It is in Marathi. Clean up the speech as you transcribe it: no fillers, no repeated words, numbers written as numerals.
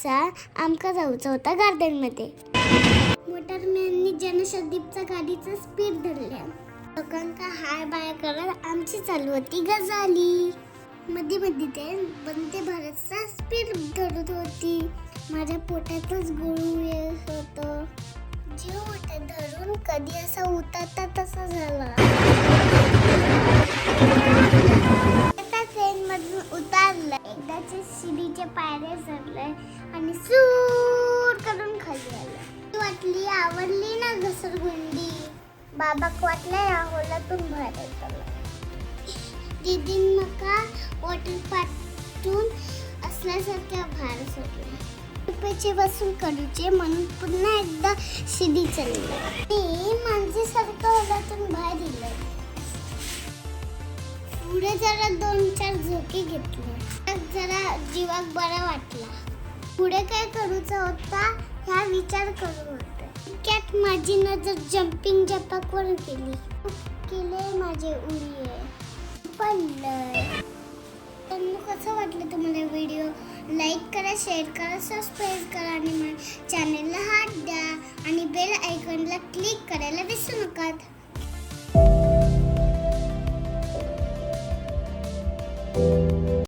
दिवसा आमका जाऊचं होता गार्डनमध्ये. मोटरमॅननी जनशताब्दीच्या गाडीचं स्पीड धरल्या. लोकांका हाय बाय करत आमची चालू होती गजाली. मध्ये मध्ये ते वंदे भारतचा स्पीड धरत होती. माझ्या पोटातच गुळू येत होतं. जीव मोठा धरून कधी असा उतरता तसा झाला. एका ट्रेन मधून उतरलं. एकदाचे शिडीचे पायऱ्या चढले आणि सूर करून खाली आलं. वाटली आवडली ना घसरगुंडी. बाबाक वाटलं या होलातून बाहेर येताला. दीदीन मका वॉटर पार्कतून असल्यासारख्या बाहेर सोडले. रुपयाचे वसूल करूचे म्हणून पुन्हा एकदा शिडी चढली. मी माणसेसारखं होलातून बाहेर दिलं. पुढे जरा 2-4 झोके घेतले. जरा जीवाक बरा वाटला. पुढे काय करूचा होता ह्या विचार करू होते. त्यात माझी नजर जम्पिंग जपाकवर गेली. केले माझे उडी पडलं. कसं वाटलं तुम्हाला व्हिडिओ? लाईक करा, शेअर करा, सबस्क्राईब करा आणि माझ्या चॅनलला हात द्या आणि बेल आयकॉनला क्लिक करायला विसरू नका.